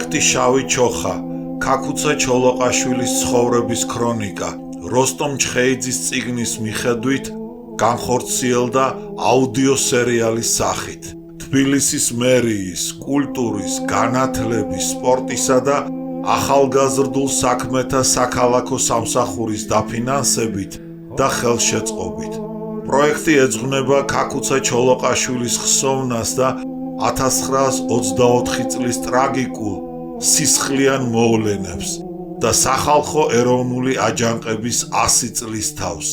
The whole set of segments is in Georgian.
პროექტი შავი ჩოხა, ქაქუცა ჩოლოყაშვილის ცხოვრების ქრონიკა, როსტომ ჩხეიძის წიგნის მიხედვით განხორციელდა აუდიო სერიალის სახით. თბილისის მერიის, კულტურის, განათლების, სპორტისა და ახალგაზრდულ საქმეთა საქალაქო სამსახურის დაფინანსებით და ხელშეწყობით. პროექტი ეძღვნება ქაქუცა ჩოლოყაშვილის ხსოვნას და 1924 წლის ტრაგიკულ სისხლიან მოვლენებს და სახალხო ეროვნული აჯანყების 100 წლის თავს.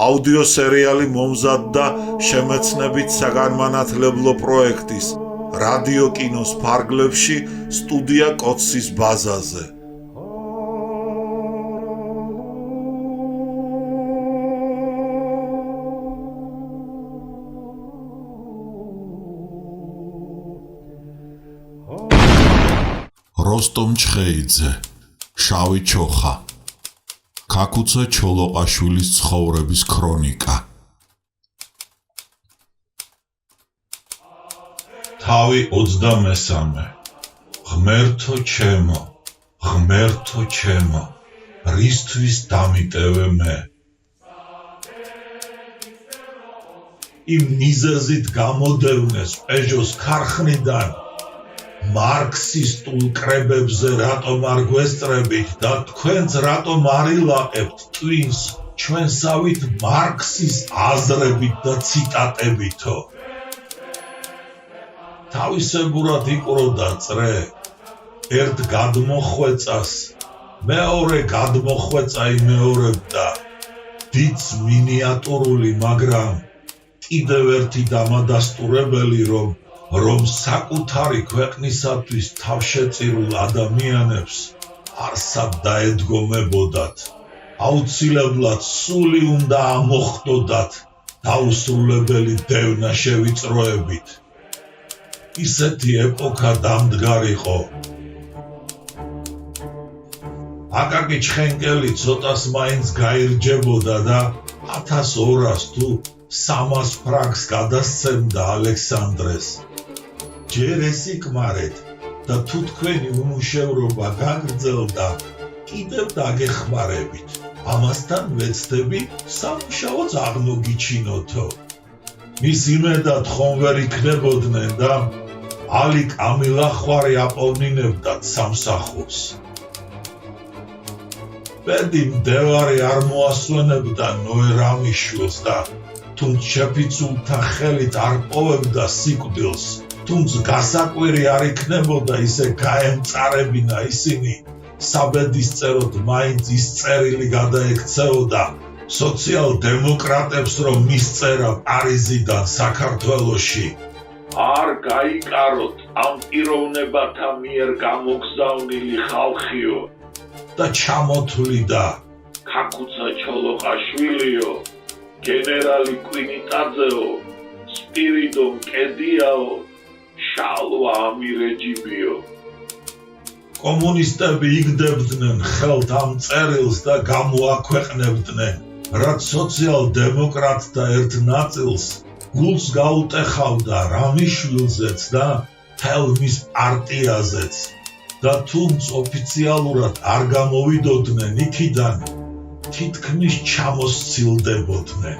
აუდიო სერიალი მომზადდა შემეცნებით საგანმანათლებლო პროექტის რადიო კინოს ფარგლებში სტუდია კოცის ბაზაზე. როსტომ ჩხეიძე, შავი ჩოხა, ქაქუცა ჩოლოყაშვილის ცხოვრების ქრონიკა. თავი 23. ღმერთო ჩემო, ღმერთო ჩემო, რისთვის დამიტევე მე? იმ მიზეზით გამოდევნეს პეჟოს ქარხნიდან მარქსისტულ კრებებზე რატომ არ გვესწრებით და თქვენც რატომ არ ილაყებთ ტვინს ჩვენსავით მარქსის აზრებით და ციტატებითო? თავისებურად იყროდა წრე, ერთ გადმოხვეწას მეორე გადმოხვეწა იმეორებდა, დიდს მინიატურული, მაგრამ კიდევ ერთი დამადასტურებელი, რომ საკუთარი ქვეყნისათვის თავშეწირულ ადამიანებს არსად დაედგომებოდათ, აუცილებლად სული უნდა ამოხდოდათ დაუსრულებელი დევნა შევიწროებით. ისეთი ეპოქა დამდგარიყო. აკაკი ჩხენკელი ცოტას მაინც გაირჯებოდა და 1200 თუ 300 ფრანკს გადასცემდა ალექსანდრეს. ჯერ ესიკმარეთ და თუ თქვენი უმუშევრობა გაგრძელდა, კიდევ დაგეხმარებით. ამასთან ვეცდები სამუშაოც აღმოგიჩინოთო. მის იმედად ხომ ვერ იქნებოდნენ და ალი კამილახვარი აპოვნინებდათ სამსახურს. ბედი მდევარი არ მოასვენებდა ნოე რამიშვილს და თუნდ შეფიცულთა ხელით არ პოვებდა სიკვდილს, თუნდ გასაკვირი არ იქნებოდა ისე გაემწარებინა ისინი, საბედისწეროდ მაინც ის წერილი გადაექცეოდა სოციალ-დემოკრატებს, რომ მისწერა პარიზიდან საქართველოში. არ გაიკაროთ ამ პიროვნებათა მიერ გამოგზავნილი ხალხიო და ჩამოთვლიდა ქაქუცა ჩოლოყაშვილიო, გენერალი კვინიტაძეო, სპირიდო მკედიაო, შალვა ამირეჯიბიო. კომუნისტები იგდებდნენ ხელთ ამ წერილს და გამოაქვეყნებდნენ, რაც სოციალ-დემოკრატთა ერთ ნაწილს გულს გაუტეხავდა რამიშვილზეც და მთელ მის პარტიაზეც და თუმც ოფიციალურად არ გამოვიდოდნენ იქიდან, თითქმის ჩამოსცილდებოდნენ.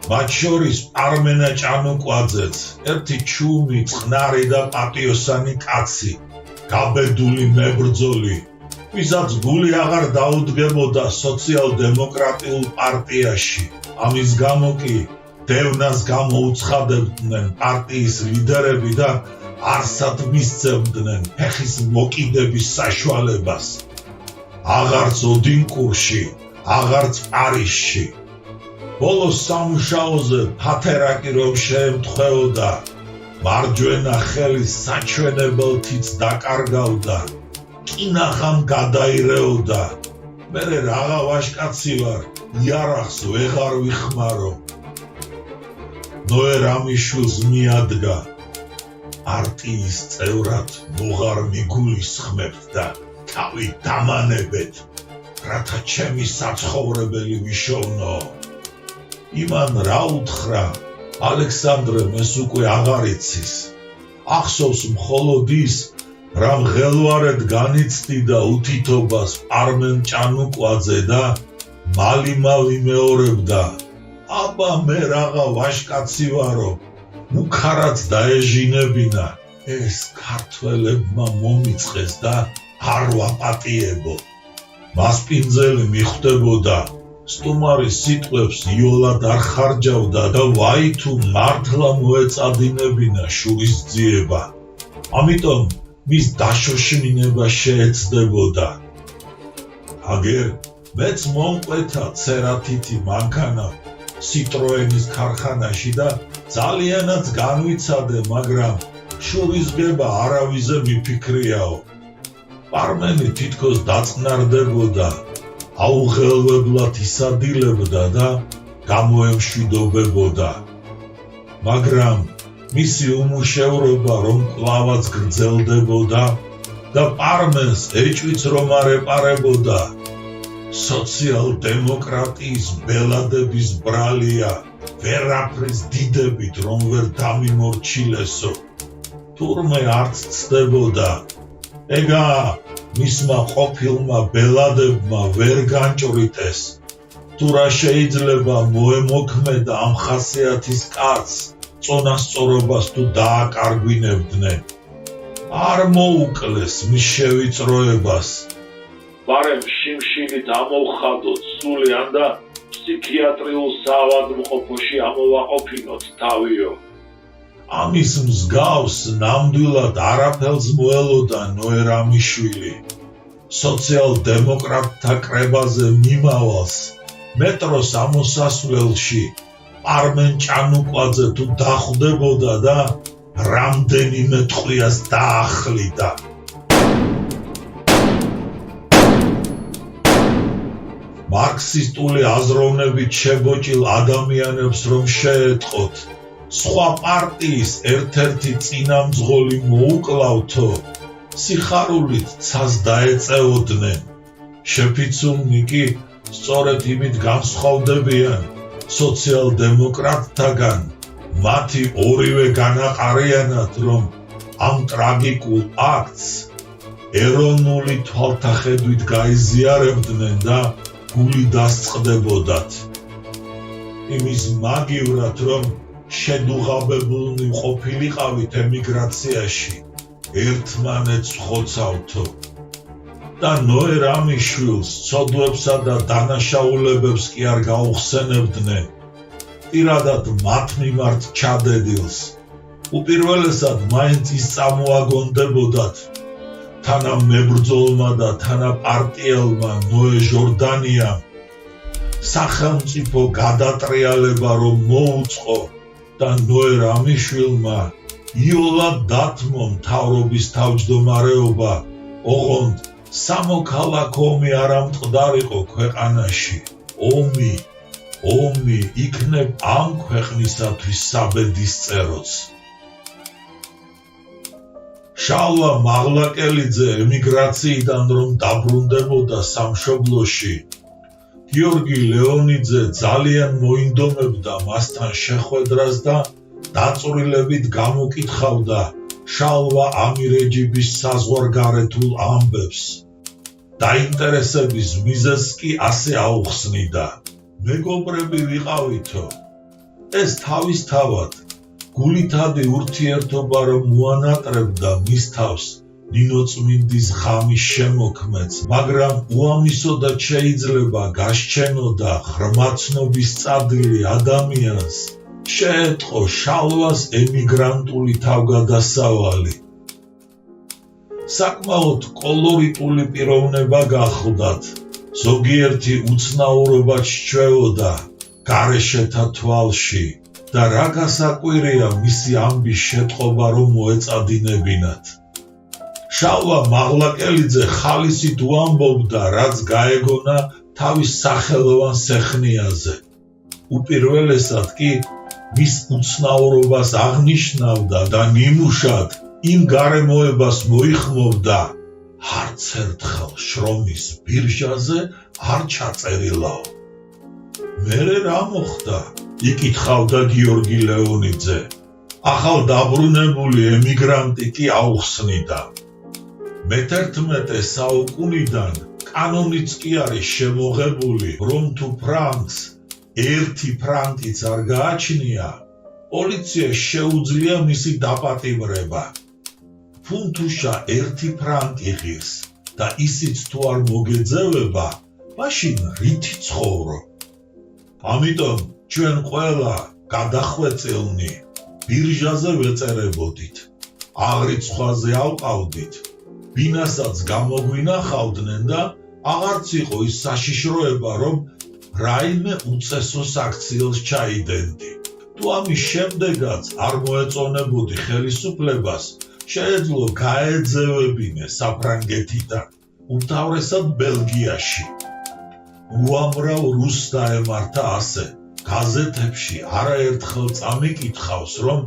მათ შორის პარმენა ჭანუკვაძეც, ერთი ჩუმი, წყნარი და პატიოსანი კაცი, გაბედული მებრძოლი, ვისაც გული აღარ დაუდგებოდა სოციალ-დემოკრატიულ პარტიაში. ამის გამო კი დევნას გამოუცხადებდნენ პარტიის ლიდერები და არსად მისცემდნენ ფეხის მოკიდების საშუალებას. აღარც ოდინკურში, აღარც პარიზში. ბოლოს სამუშაოზე ფათერაკი რომ შეემთხვეოდა, მარჯვენა ხელის საჩვენებელთიც დაკარგავდა, კინაღამ გადაირეოდა. მერე რაღა ვაშკაცი ვარ, იარაღს ვეღარ ვიხმარო. ნოე რამიშვილს მიადგა, პარტიის წევრად მოღარ მიგულისხმებთ და თავი დამანებეთ, რათა ჩემი საცხოვრებელი ვიშოვნო. იმან რა უთხრა, ალექსანდრემ ეს უკვე აღარ იცის. ახსოვს მხოლოდ ის, რა მღელვარედ განიცდი და უთითობას პარმენ ჭანუკვაძე და მალი მეორებდა. აბა მე რაღა ვაშკაცი ვარო, მუქარად დაეჟინებინა, ეს ქართველებმა მომიწყეს და არ ვაპატიებო. მასპინძელი მიხვდებოდა, სტუმარის სიტყვებს იოლად არ ხარჯავდა და ვაი თუ მართლა მოეწადინებინა შურის ძიება. ამიტომ მის დაშოშმინება შეეცდებოდა. აგერ მეც მომკვეთა ცერათითი მანქანა სიტროენის ქარხანაში და ძალიანაც განვიცადე, მაგრამ შურისგება არავიზე მიფიქრიაო. პარმენი თითქოს დაწყნარდებოდა, აუღელვებლად ისადილებდა და გამოემშვიდობებოდა. მაგრამ მისი უმუშევრობა რომ კვლავაც გრძელდებოდა და პარმენს ეჭვიც რომ არ ეპარებოდა, სოციალ-დემოკრატიის ბელადების ბრალია ვერაფრის დიდებით რომ ვერ დამიმორჩილესო. თურმე არც ცდებოდა, ეგა მისმა ყოფილმა ბელადებმა ვერ განჭვრიტეს, თუ რა შეიძლება მოემოქმედა ამ ხასიათის კაცს წონასწორობას თუ დააკარგვინებდნენ. არ მოუკლეს მის შევიწროებას. ბარემ შიმშილით ამოვხადოთ სულიან და ფსიქიატრიულ საავადმყოფოში ამოვაყოფინოთ თავიო. ამის მსგავს ნამდვილად არაფერს მოელოდა ნოე რამიშვილი. სოციალ-დემოკრატთა კრებაზე მიმავალს მეტროს ამოსასვლელში პარმენ ჭანუკვაძე თუ დახვდებოდა და რამდენიმე ტყვიას დაახლიდა. მარქსისტული აზროვნებით შებოჭილ ადამიანებს რომ შეეტყოთ, სხვა პარტიის ერთ-ერთი წინამძღოლი მოუკლავთო, სიხარულით ცას დაეწეოდნენ. შეფიცულნი კი სწორედ იმით განსხვავდებიან სოციალ-დემოკრატთაგან, მათი ორივე განაყარიანად, რომ ამ ტრაგიკულ აქტს ეროვნული თვალთახედვით გაიზიარებდნენ და გული დასწყდებოდათ. იმის მაგივრად, რომ შედუღაბებულნი ყოფილიყავით ემიგრაციაში, ერთმანეთს ხოცავთო. და ნოე რამიშვილს ცოდვებსა და დანაშაულებებს კი არ გაუხსენებდნენ, პირადად მათ მიმართ ჩადებილს. უპირველესად მაინც ის წამოაგონდებოდათ თანამებრძოლმა და თანაპარტიელმა ნოე ჟორდანიამ სახელმწიფო გადატრიალება რომ მოუწყო და ნოე რამიშვილმა იოლად დათმო მთავრობის თავმჯდომარეობა, ოღონდ სამოქალაქო ომი არ ამწყდარიყო ქვეყანაში. ომი იქნებ ამ ქვეყნისათვის საბედისწეროც. შალვა მაღლაკელიძე ემიგრაციიდან რომ დაბრუნდებოდა სამშობლოში, გიორგი ლეონიძე ძალიან მოინდომებდა მასთან შეხვედრას და დაწვრილებით გამოკითხავდა შალვა ამირეჯიბის საზღვარგარეთულ ამბებს. დაინტერესების მიზეზს კი ასე აუხსნიდა. მეგობრები ვიყავითო, ეს თავისთავად გულითადი ურთიერთობა რომ მოანატრებდა მის თავს ნინოწმინდის ღამის შემოქმედს, მაგრამ უამისოდაც შეიძლება გასჩენოდა ღრმაცნობის წადილი ადამიანს შეეწყო შალვას ემიგრანტული თავგადასავალი. საკმაოდ კოლორიტული პიროვნება გახლდათ, ზოგიერთი უცნაურობაც სჩვეოდა გარეშეთა თვალში და რა გასაკვირია მისი ამბის შეტყობა რომ მოეწადინებინათ. შალვა მაღლაკელიძე ხალისით უამბობდა, რაც გაეგონა თავის სახელოვან სეხნიაზე. უპირველესად კი მის უცნაურობას აღნიშნავდა და ნიმუშად იმ გარემოებას მოიხმობდა, არც ერთხელ შრომის ბირჟაზე არ ჩაწერილაო. მერე რა მოხდა? იკითხავდა გიორგი ლეონიძე. ახალ დაბრუნებული ემიგრანტი კი აუხსნიდა. მე-11 საუკუნიდან კანონიც კი არის შემოღებული, რომ თუ ფრანკს 1 ფრანკიც არ გააჩნია, პოლიციას შეუძლია მისი დაპატიმრება. ფუნთუშა 1 ფრანკი ღირს და ისიც თუ არ მოგეძევება, მაშინ რითი ცხოვრობ? ამიტომ ჩვენ ყველა გადახვეწილნი ბირჟაზე ვეწერებოდით, აღრიცხვაზე ავყავდით, ბინასაც გამოგვინახავდნენ და აღარც იყო ის საშიშროება, რომ რაიმე უწესოს აქციელს ჩაიდენდი. თუ ამის შემდეგაც არ მოეწონებოდი ხელისუფლებას, შეეძლო გაეძევებინე საფრანგეთიდან, უმთავრესად ბელგიაში. უამრავ რუსს დაემართა ასე. გაზეთებში არაერთხელ წამიკითხავს, რომ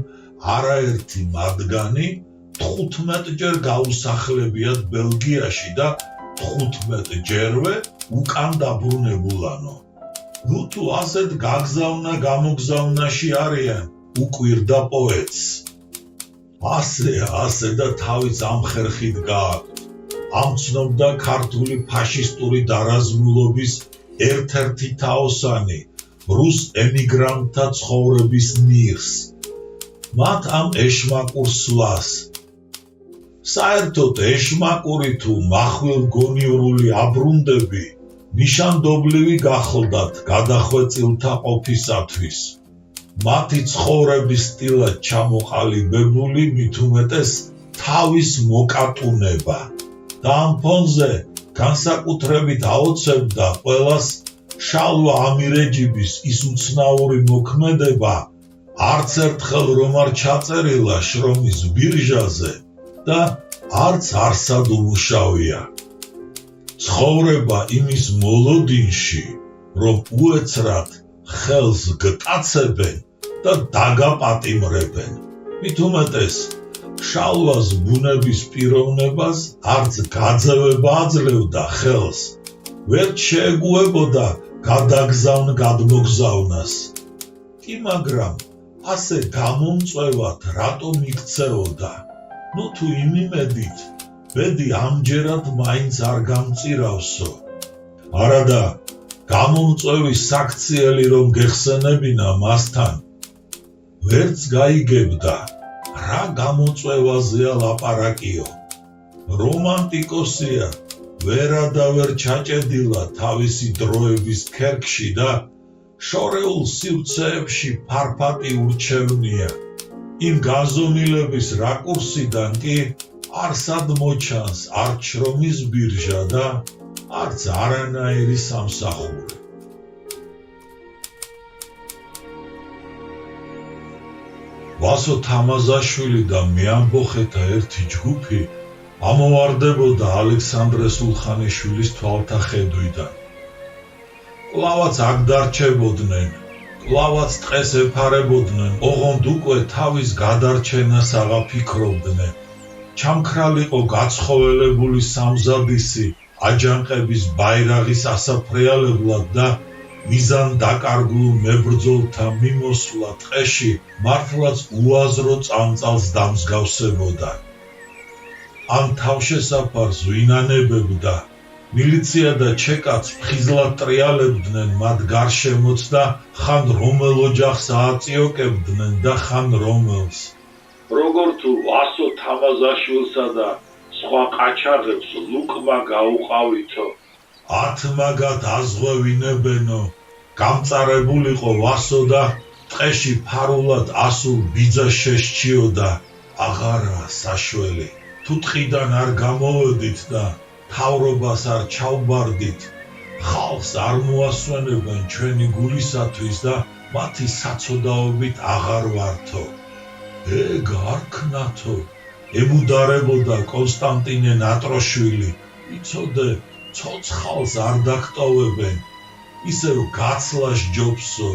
არაერთი მათგანი 15-ჯერ გაუსახლებიათ ბელგიაში და 15-ჯერვე უკან დაბრუნებულანო. ნუ თუ ასეთ გაგზავნა გამოგზავნაში არიან, უკვირდა პოეტს. ასე და თავის ამ ხერხით გააქვთ. ამცნობდა ქართული ფაშისტური დარაზმულობის ერთ-ერთი თაოსანი, რუს ემიგრანტთა ცხოვრების ნირს. მათ ამ ეშმაკურ სვლას. საერთოდ ეშმაკური თუ მახვილგონივრული აბრუნდები ნიშანდობლივი გახლდათ გადახვეწილთა ყოფისათვის. მათი ცხოვრების სტილად ჩამოყალიბებული მით უმეტეს თავის მოკატუნება და ამ ფონზე განსაკუთრებით აოცებდა ყველას შალვა ამირეჯიბის ის უცნაური მოქმედება, არც ერთხელ რომ არ ჩაწერილა შრომის ბირჟაზე და არც არსად უმუშავია. ცხოვრება იმის მოლოდინში, რომ უეცრად ხელს გკაცებენ და დაგაპატიმრებენ. მით უმეტეს შალვას ბუნების პიროვნებას არც გაძევება აძლევდა ხელს, ვერ შეეგუებოდა გადმოგზავნას. კი მაგრამ ასე გამომწვევად რატომ იქცეოდა? ნუ თუ იმ იმედით, ბედი ამჯერად მაინც არ გამწირავსო. არადა გამომწვევის საქციელი რომ გეხსენებინა მასთან, ვერც გაიგებდა, რა გამოწვევაზეა ლაპარაკიო. რომანტიკოსია, ვერა და ვერ ჩაჭედილა თავისი დროების ქერქში და შორეულ სივრცეებში ფარფატი ურჩევნია. იმ გაზომილების რაკურსიდან კი არსად მოჩანს არც შრომის ბირჟა და არც არანაირი სამსახური. ვასო თამაზაშვილი და მეამბოხეთა ერთი ჯგუფი ამოვარდებოდა ალექსანდრე სულხანიშვილის თვალთახედვიდან. კლავაც აქ დარჩებოდნენ, კლავაც ტყეს ეფარებოდნენ, ოღონდ უკვე თავის გადარჩენას აღაფიქრობდნენ. ჩამქრალიყო გაცხოველებული სამზადისი აჯანყების ბაირაღის ასაფრიალებლად და მიზან დაკარგულ მებრძოლთა მიმოსვლა ტყეში მართლაც უაზრო წამწალს დამსგავსებოდა. ამ თავშესაფარს ვინ ანებებდა? მილიცია და ჩეკაც ფხიზლად ტრიალებდნენ მათ გარშემოც და ხან რომელ ოჯახს ააწიოკებდნენ და ხან რომელს. როგორ თუ ვასო თამაზაშვილსა და სხვა ყაჩაღებს ლუკმა გაუყავითო. 10 მაგათ აზღვევინებენო, გამწარებულიყო ვასო და ტყეში ფარულად ასულ ბიძა შესჩიოდა. აღარა საშველი, თუ ტყიდან არ გამოვედით და თავრობას არ ჩავბარდით, ხალხს არ მოასვენებენ ჩვენი გულისათვის და მათი საცოდაობით აღარ ვართო. ეგ არ ქნათო, ემუდარებოდა კონსტანტინე ნატროშვილი. იცოდე, ცოცხალს არ დაგტოვებენ, ისევ გაცლას ჯობსო.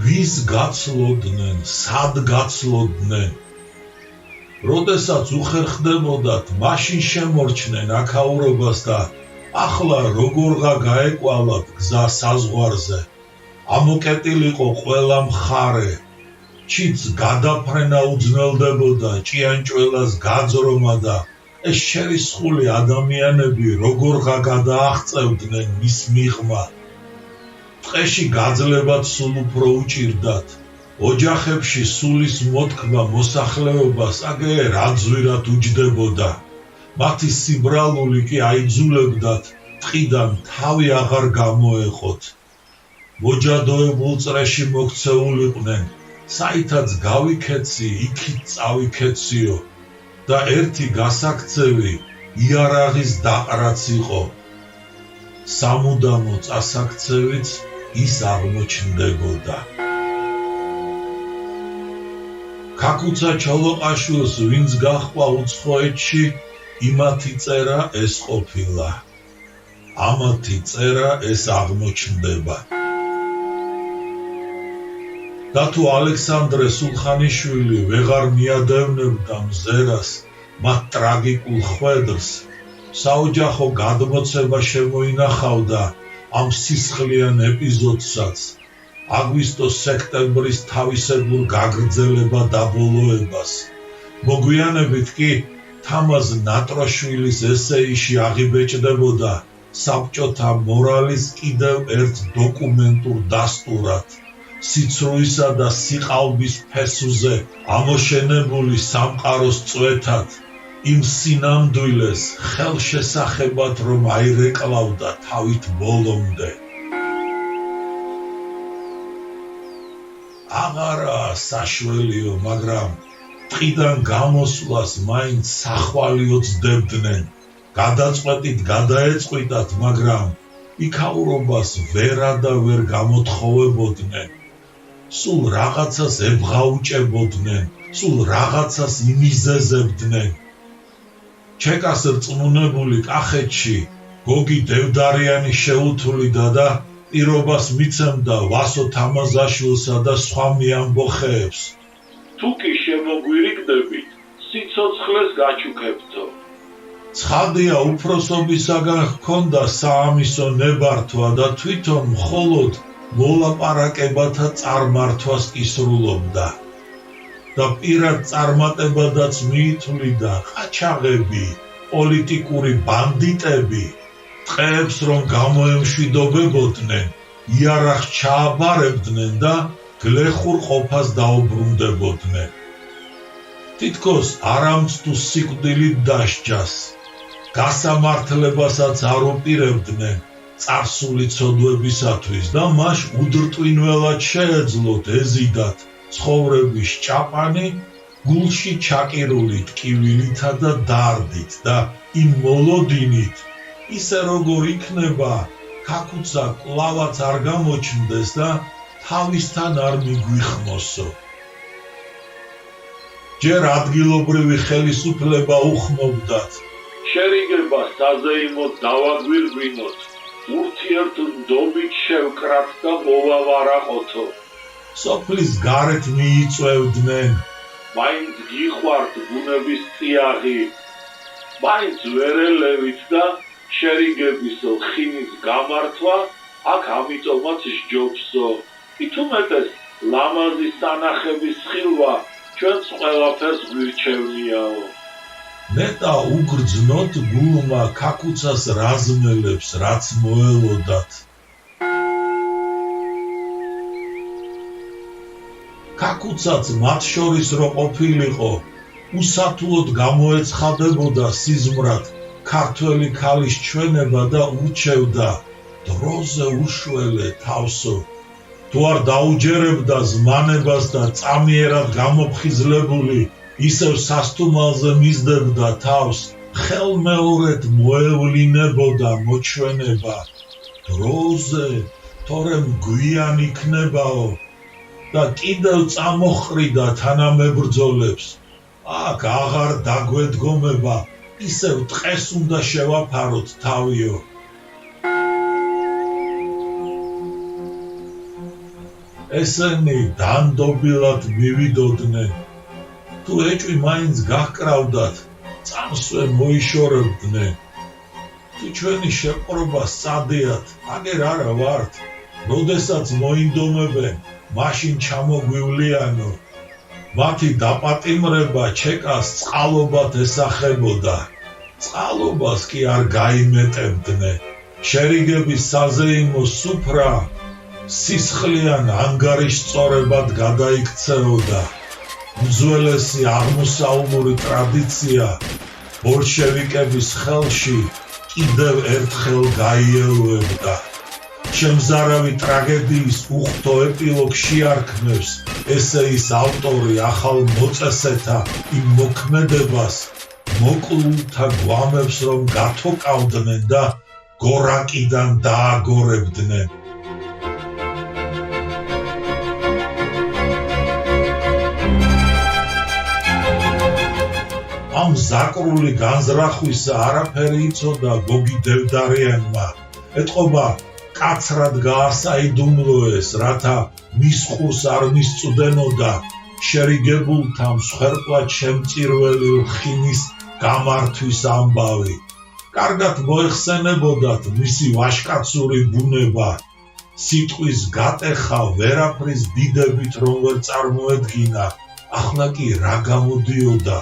ვის გაცლოდნენ, სად გაცლოდნენ? როდესაც უხერხდებოდათ, მაშინ შემორჩნენ აქაურობას და ახლა როგორღა გაეკვალათ გზა საზღვარზე. ამოკეტილიყო ყველა მხარე. ჩიც გადაფრენა უძნელდებოდა, ჭიანჭველას გაძრომა და ეს შერისხული ადამიანები როგორღა გადააღწევდნენ მის მიღმა. ტყეში გაძლებად სულ უფრო უჭირდათ. ოჯახებში სულის მოთქმა მოსახლეობას აგე რაძვირად უჯდებოდა. მათი სიბრალული კი აიძულებდათ ტყიდან თავი აღარ გამოეყოთ. მოჯადოებულ წრეში მოქცეულიყვნენ, საითაც გავიქეცი, იქით წავიქეციო და ერთი გასაქცევი იარაღის დაყრაც იყო. სამუდამო წასაქცევიც ის აღმოჩნდებოდა. ქაკუცა ჩოლოყაშვილს ვინც გაჰყვა უცხოეთში, იმათი წერა ეს ყოფილა. ამათი წერა ეს აღმოჩნდება. და თუ ალექსანდრე სულხანიშვილი ვეღარ მიადევნებდა მზერას მათ ტრაგიკულ ხვედრს, საოჯახო გადმოცემა შემოინახავდა ამ სისხლიან ეპიზოდსაც, აგვისტო-სექტემბრის თავისებურ გაგრძელება დაბოლოებას. მოგვიანებით კი თამაზ ნატროშვილის ესეიში აღიბეჭდებოდა საბჭოთა მორალის კიდევ ერთ დოკუმენტურ დასტურად, სიცრუისა და სიყალბის ფესვზე ამოშენებული სამყაროს წვეთად, იმ სინამდვილეს ხელშესახებად რომ აირეკლავდა თავით ბოლომდე. აღარაა საშველიო, მაგრამ ტყიდან გამოსვლას მაინც სახვალიო ძდებდნენ. გადაწყვეტით გადაეწყვიტათ, მაგრამ იქაურობას ვერა და ვერ გამოთხოვებოდნენ. სულ რაღაცას ებღაუჭებოდნენ, სულ რაღაცას იმიზეზებდნენ. ჩეკას რწმუნებული კახეთში გოგი დევდარიანი შეუთვლიდა და პირობას მიცემდა ვასო თამაზაშვილსა და სხვა მიამბოხეებს. თუ კი შემოგვირიგდებით, სიცოცხლეს გაჩუქებთო. ცხადია, უფროსობისაგან ჰქონდა საამისო ნებართვა და თვითონ მხოლოდ მოლაპარაკებათა წარმართვას კისრულობდა. და პირად წარმატებადაც მიითვლიდა ყაჩაღები, პოლიტიკური ბანდიტები, ტყეებს რომ გამოემშვიდობებოდნენ, იარაღს ჩააბარებდნენ და გლეხურ ყოფას დაუბრუნდებოდნენ. თითქოს არამცდუ სიკვდილით დასჯას, გასამართლებასაც არ უპირებდნენ წარსული ცოდვებისათვის და მას უდრტვინველად შეეძლოთ ეზიდათ ცხოვრების ჭაპანი გულში ჩაკირული ტკივილითა და დარდით და იმ მოლოდინით, ისე როგორ იქნება, ქაკუცა კლავაც არ გამოჩნდეს და თავისთან არ მიგვიხმოსო. ჯერ ადგილობრივი ხელისუფლება უხმობდათ. შერიგება საზეიმოდ დავაგვირგვინოთ, ურთიერთ ნდობით შევკრათ და მოვავარაყოთო. სოფლის გარეთ მიიწევდნენ. მაინც გიყვართ ბუნების წიაღი, მაინც ვერელევით და შერიგების ხინის გამართვა აქ ამიტომაც სჯობსო. ითუმეტეს ლამაზი სანახების ხილვა ჩვენს ყველაფერს გვირჩევნიაო. ნეტა უგრძნოთ გულმა ქაკუცას რაზმელებს, რაც მოელოდათ. ქაკუცაც მათ შორის რო ყოფილიყო, უსათუოდ გამოეცხადებოდა სიზმრად ქართველი ქალის ჩვენება და ურჩევდა დროზე უშველე თავსო. თუ არ დაუჯერებდა ზმანებას და წამიერად გამოფხიზლებული ისევ სასტუმალზე მისდებდა თავს, ხელმეორედ მოევლინებოდა მოჩვენება. დროზე, თორემ გვიან იქნებაო და კიდევ წამოჰყრიდა თანამებრძოლებს. აქ აღარ დაგვედგომება, ისევ ტყეს უნდა შევაფაროთ თავიო. ესენი დანდობილად მივიდოდნენ. თუ ეჭვი მაინც გაჰკრავდათ, წამსვე მოიშორებდნენ. თუ ჩვენი შეპყრობა სცადიათ, აგერ არა ვართ, როდესაც მოინდომებენ, მაშინ ჩამოგვივლიანო, მათი დაპატიმრება ჩეკას წყალობად ესახებოდა. წყალობას კი არ გაიმეტებდნენ. შერიგების საზეიმო სუფრა სისხლიან ანგარიშწორებად გადაიქცეოდა. უძველესი აღმოსავლური ტრადიცია ბოლშევიკების ხელში კიდევ ერთხელ გაიელვებდა. შემზარავი ტრაგედიის უხდო ეპილოგს შეარქმევს ესეის ავტორი ახალ მოწესეთა იმ მოქმედებას მოკლულთა გვამებს რომ გათოკავდნენ და გორაკიდან დააგორებდნენ. ამ ზაკრული განზრახვისა არაფერი იცოდა გოგი დევდარიანმა. ეთყობა კაცრად გაასაიდუმლოეს, რათა მის ხურს არ მისწვდენოდა შერიგებულთა მსხვერპლად შემწირველი რხინის გამართვის ამბავი. კარგად მოეხსენებოდათ მისი ვაჟკაცური ბუნება. სიტყვის გატეხა ვერაფრის დიდებით რომ ვერ წარმოედგინა, ახლა კი რა გამოდიოდა,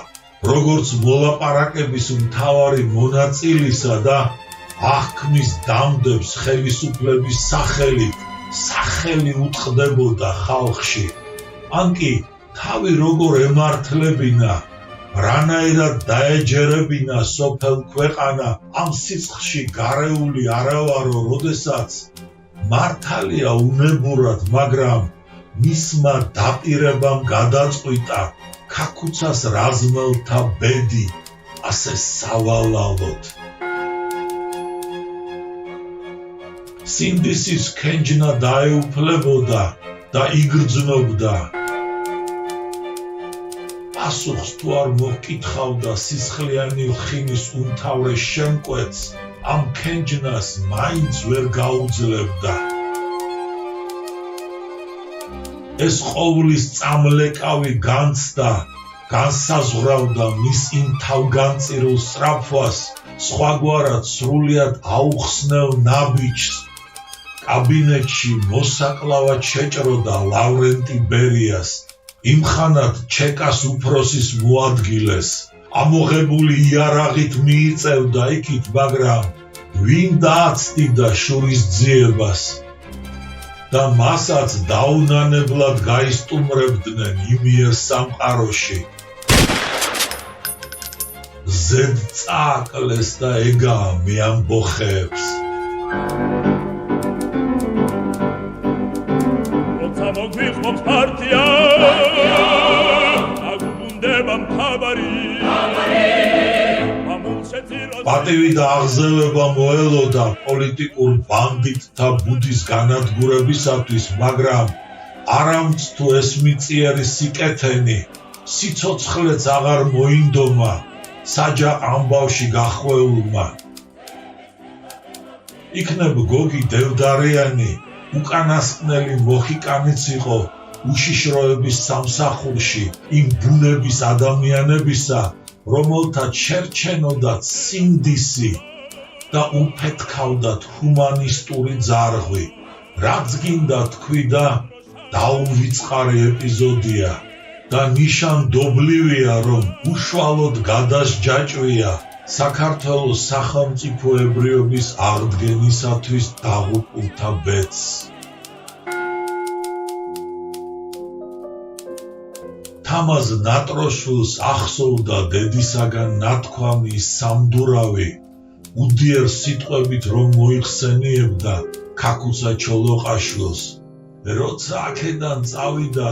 როგორც მოლაპარაკების მთავარი მონაწილისა და აღქმის დამდებს ხელისუფლების სახელი უტყდებოდა ხალხში. ან კი თავი როგორ ემართლებინა, რანაირად დაეჯერებინა სოფელ ქვეყანა ამ სიცხში გარეული არავარო, როდესაც მართალია უნებურად, მაგრამ მისმა დაპირებამ გადაწყვიტა ქაქუცას რაზმელთა ბედი ასე სავალალოდ. სინდისის ქენჯნა დაეუფლებოდა და იგრძნობდა. პასუხს თუ არ მოჰკითხავდა სისხლიანი რხინის უმთავრეს შემკვეთს, ამ ქენჯნას მაინც ვერ გაუძლებდა. ეს ყოვლის წამლეკავი განცდა, განსაზღვრავდა მის იმ თავგანწირულ სწრაფვას, სხვაგვარად სრულიად აუხსნელ ნაბიჯს. კაბინეტში მოსაკლავად შეჭროდა ლავრენტი ბერიას. იმხანად ჩეკას უფროსის მოადგილეს. ამოღებული იარაღით მიიწევდა იქით, მაგრამ ვინ დააცდიდა შურისძიებას და მასაც დაუნანებლად გაისტუმრებდნენ იმიერ სამყაროში. ზედ წააკლეს და ეგა მე ამბოხებს. როცა მოგვიხმობს პარტია, აგუნდება მთავარი. პატივი და აღზევება მოელოდა პოლიტიკურ ბანდიტთა ბუდის განადგურებისათვის, მაგრამ არამც თუ ეს მიწიერი სიკეთენი, სიცოცხლეც აღარ მოინდომა საჯაყ ამბავში გახვეულმა. იქნებ გოგი დევდარიანი უკანასკნელი მოხიკანიც იყო უშიშროების სამსახურში იმ ბუნების ადამიანებისა, რომელთაც შერჩენოდათ სინდისი და უფეთქავდათ ჰუმანისტური ძარღვი. რაც გინდა თქვი და დაუვიწყარი ეპიზოდია და ნიშანდობლივია, რომ უშუალოდ გადასჯაჭვია საქართველოს სახელმწიფოებრიობის აღდგენისათვის დაღუპულთა ბედს. თამაზ ნატროშვილს ახსოვდა დედისაგან ნათქვამი სამდურავი, უდიერ სიტყვებით რომ მოიხსენიებდა ქაქუცა ჩოლოყაშვილს. როცა აქედან წავიდა,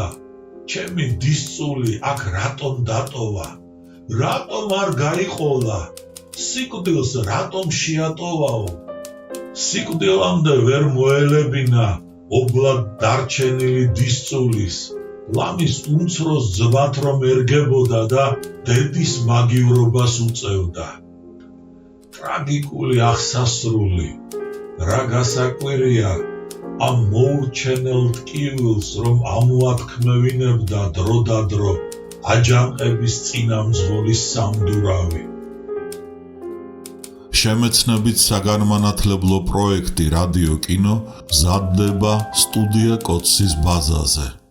ჩემი დისწული აქ რატომ დატოვა? რატომ არ გაიყოლა? სიკვდილს რატომ შეატოვაო? სიკვდილამდე ვერ მოელებინა ობლად დარჩენილი დისწულის. ლამის უმცროს ძმათ რომ ერგებოდა და დედის მაგივრობას უწევდა. ტრაგიკული აღსასრული. რა გასაკვირია ამ მოურჩენელ ტკივილს, რომ ამოათქმევინებდა დროდადრო აჯანყების წინამძღოლის სამდურავი. შემეცნებით საგანმანათლებლო პროექტი რადიო კინო მზადდება სტუდია კოცის ბაზაზე.